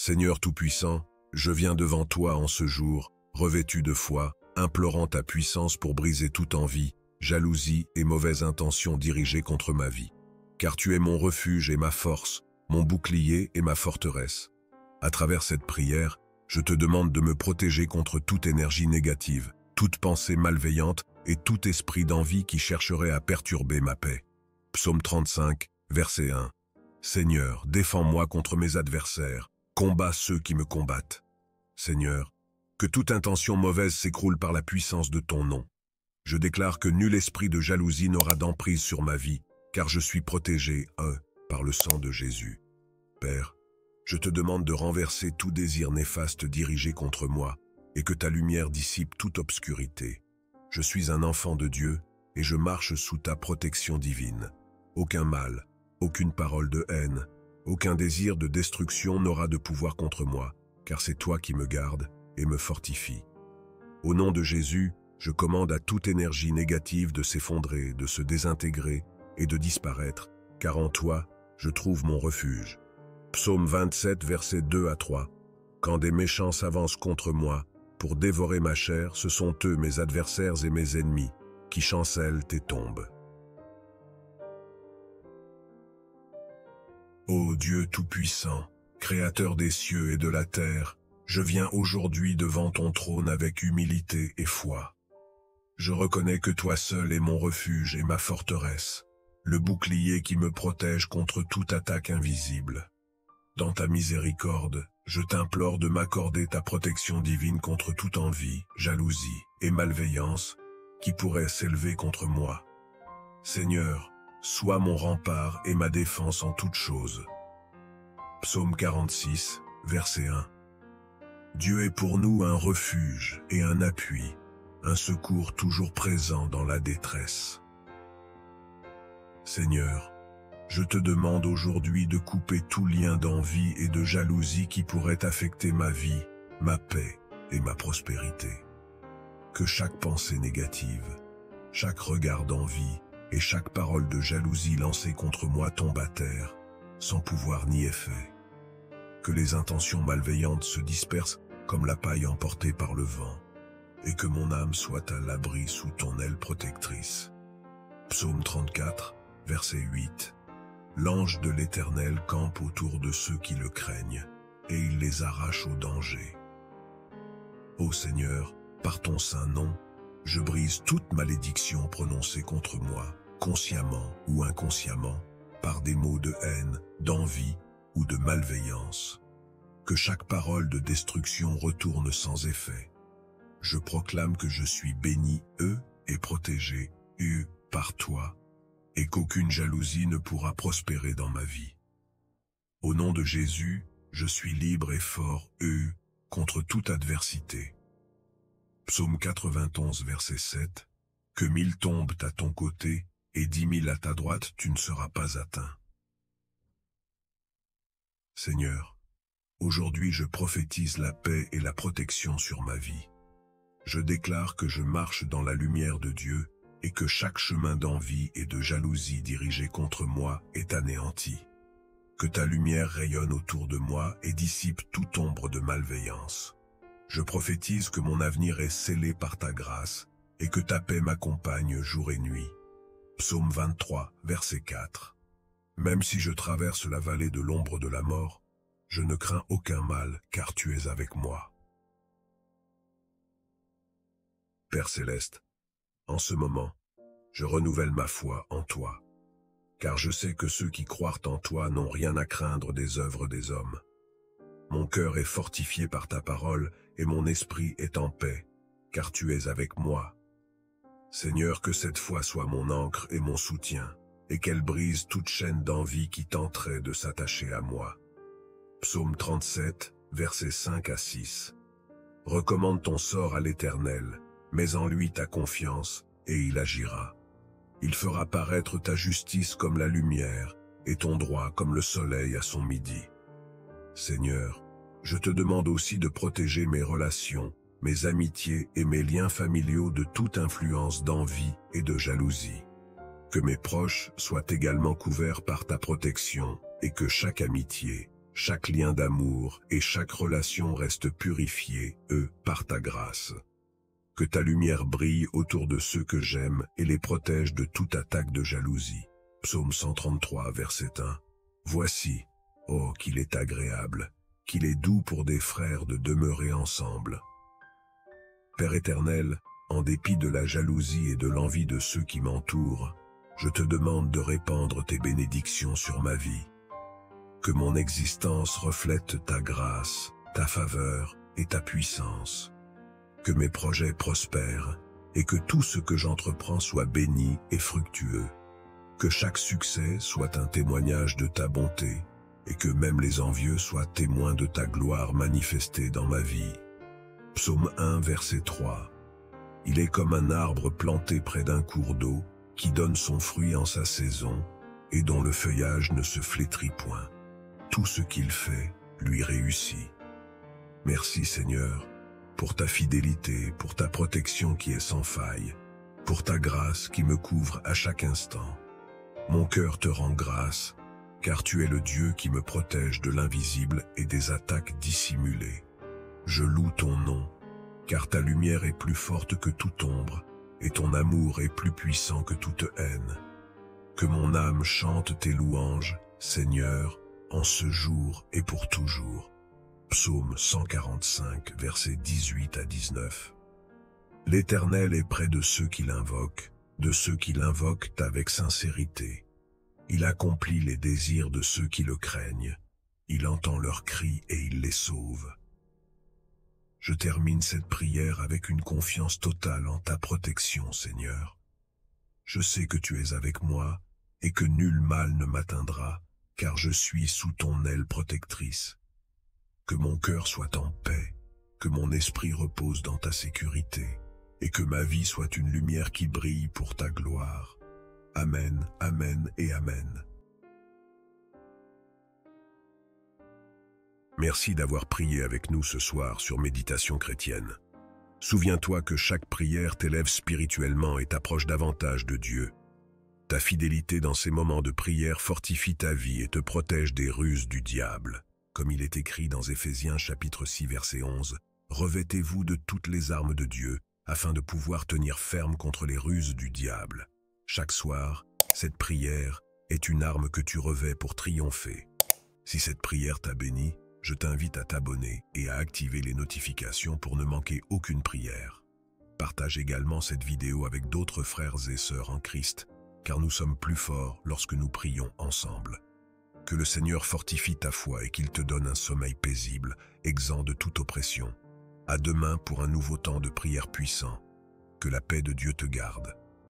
Seigneur Tout-Puissant, je viens devant toi en ce jour, revêtu de foi, implorant ta puissance pour briser toute envie, jalousie et mauvaise intention dirigées contre ma vie. Car tu es mon refuge et ma force, mon bouclier et ma forteresse. À travers cette prière, je te demande de me protéger contre toute énergie négative, toute pensée malveillante et tout esprit d'envie qui chercherait à perturber ma paix. Psaume 35, verset 1. Seigneur, défends-moi contre mes adversaires, combats ceux qui me combattent. Seigneur, que toute intention mauvaise s'écroule par la puissance de ton nom. Je déclare que nul esprit de jalousie n'aura d'emprise sur ma vie, car je suis protégé, par le sang de Jésus. Père, je te demande de renverser tout désir néfaste dirigé contre moi, et que ta lumière dissipe toute obscurité. Je suis un enfant de Dieu, et je marche sous ta protection divine. Aucun mal, aucune parole de haine, aucun désir de destruction n'aura de pouvoir contre moi, car c'est toi qui me gardes et me fortifie. Au nom de Jésus, je commande à toute énergie négative de s'effondrer, de se désintégrer et de disparaître, car en toi, je trouve mon refuge. Psaume 27, versets 2 à 3. Quand des méchants s'avancent contre moi, pour dévorer ma chair, ce sont eux, mes adversaires et mes ennemis, qui chancellent et tombent. Ô Dieu Tout-Puissant, Créateur des cieux et de la terre, je viens aujourd'hui devant ton trône avec humilité et foi. Je reconnais que toi seul es mon refuge et ma forteresse, le bouclier qui me protège contre toute attaque invisible. Dans ta miséricorde, je t'implore de m'accorder ta protection divine contre toute envie, jalousie et malveillance qui pourrait s'élever contre moi. Seigneur, sois mon rempart et ma défense en toutes choses. Psaume 46, verset 1. Dieu est pour nous un refuge et un appui, un secours toujours présent dans la détresse. Seigneur, je te demande aujourd'hui de couper tout lien d'envie et de jalousie qui pourrait affecter ma vie, ma paix et ma prospérité. Que chaque pensée négative, chaque regard d'envie et chaque parole de jalousie lancée contre moi tombe à terre, sans pouvoir ni effet. Que les intentions malveillantes se dispersent comme la paille emportée par le vent, et que mon âme soit à l'abri sous ton aile protectrice. Psaume 34, verset 8. L'ange de l'Éternel campe autour de ceux qui le craignent, et il les arrache au danger. Ô Seigneur, par ton saint nom, je brise toute malédiction prononcée contre moi, consciemment ou inconsciemment, par des mots de haine, d'envie ou de malveillance. Que chaque parole de destruction retourne sans effet. Je proclame que je suis béni, et protégé, par toi, et qu'aucune jalousie ne pourra prospérer dans ma vie. Au nom de Jésus, je suis libre et fort, contre toute adversité. Psaume 91, verset 7. Que 1000 tombent à ton côté, et 10 000 à ta droite, tu ne seras pas atteint. Seigneur, aujourd'hui je prophétise la paix et la protection sur ma vie. Je déclare que je marche dans la lumière de Dieu et que chaque chemin d'envie et de jalousie dirigé contre moi est anéanti. Que ta lumière rayonne autour de moi et dissipe toute ombre de malveillance. Je prophétise que mon avenir est scellé par ta grâce et que ta paix m'accompagne jour et nuit. Psaume 23, verset 4. Même si je traverse la vallée de l'ombre de la mort, je ne crains aucun mal, car tu es avec moi. Père céleste, en ce moment, je renouvelle ma foi en toi, car je sais que ceux qui croient en toi n'ont rien à craindre des œuvres des hommes. Mon cœur est fortifié par ta parole et mon esprit est en paix, car tu es avec moi. Seigneur, que cette foi soit mon ancre et mon soutien, et qu'elle brise toute chaîne d'envie qui tenterait de s'attacher à moi. Psaume 37, versets 5 à 6. Recommande ton sort à l'Éternel, mets en lui ta confiance, et il agira. Il fera paraître ta justice comme la lumière, et ton droit comme le soleil à son midi. Seigneur, je te demande aussi de protéger mes relations, mes amitiés et mes liens familiaux de toute influence d'envie et de jalousie. Que mes proches soient également couverts par ta protection, et que chaque amitié, chaque lien d'amour et chaque relation reste purifié, par ta grâce. Que ta lumière brille autour de ceux que j'aime et les protège de toute attaque de jalousie. Psaume 133, verset 1. Voici, oh, qu'il est agréable, qu'il est doux pour des frères de demeurer ensemble. Père éternel, en dépit de la jalousie et de l'envie de ceux qui m'entourent, je te demande de répandre tes bénédictions sur ma vie. Que mon existence reflète ta grâce, ta faveur et ta puissance. Que mes projets prospèrent et que tout ce que j'entreprends soit béni et fructueux. Que chaque succès soit un témoignage de ta bonté et que même les envieux soient témoins de ta gloire manifestée dans ma vie. Psaume 1, verset 3. Il est comme un arbre planté près d'un cours d'eau qui donne son fruit en sa saison et dont le feuillage ne se flétrit point. Tout ce qu'il fait lui réussit. Merci Seigneur, pour ta fidélité, pour ta protection qui est sans faille, pour ta grâce qui me couvre à chaque instant. Mon cœur te rend grâce, car tu es le Dieu qui me protège de l'invisible et des attaques dissimulées. Je loue ton nom, car ta lumière est plus forte que toute ombre, et ton amour est plus puissant que toute haine. Que mon âme chante tes louanges, Seigneur, en ce jour et pour toujours. Psaume 145, versets 18 à 19. L'Éternel est près de ceux qui l'invoquent avec sincérité. Il accomplit les désirs de ceux qui le craignent. Il entend leurs cris et il les sauve. Je termine cette prière avec une confiance totale en ta protection, Seigneur. Je sais que tu es avec moi et que nul mal ne m'atteindra, car je suis sous ton aile protectrice. Que mon cœur soit en paix, que mon esprit repose dans ta sécurité, et que ma vie soit une lumière qui brille pour ta gloire. Amen, amen et amen. Merci d'avoir prié avec nous ce soir sur Méditation chrétienne. Souviens-toi que chaque prière t'élève spirituellement et t'approche davantage de Dieu. Ta fidélité dans ces moments de prière fortifie ta vie et te protège des ruses du diable. Comme il est écrit dans Éphésiens chapitre 6 verset 11, « Revêtez-vous de toutes les armes de Dieu, afin de pouvoir tenir ferme contre les ruses du diable. » Chaque soir, cette prière est une arme que tu revêts pour triompher. Si cette prière t'a béni, je t'invite à t'abonner et à activer les notifications pour ne manquer aucune prière. Partage également cette vidéo avec d'autres frères et sœurs en Christ, car nous sommes plus forts lorsque nous prions ensemble. Que le Seigneur fortifie ta foi et qu'il te donne un sommeil paisible, exempt de toute oppression. À demain pour un nouveau temps de prière puissant. Que la paix de Dieu te garde.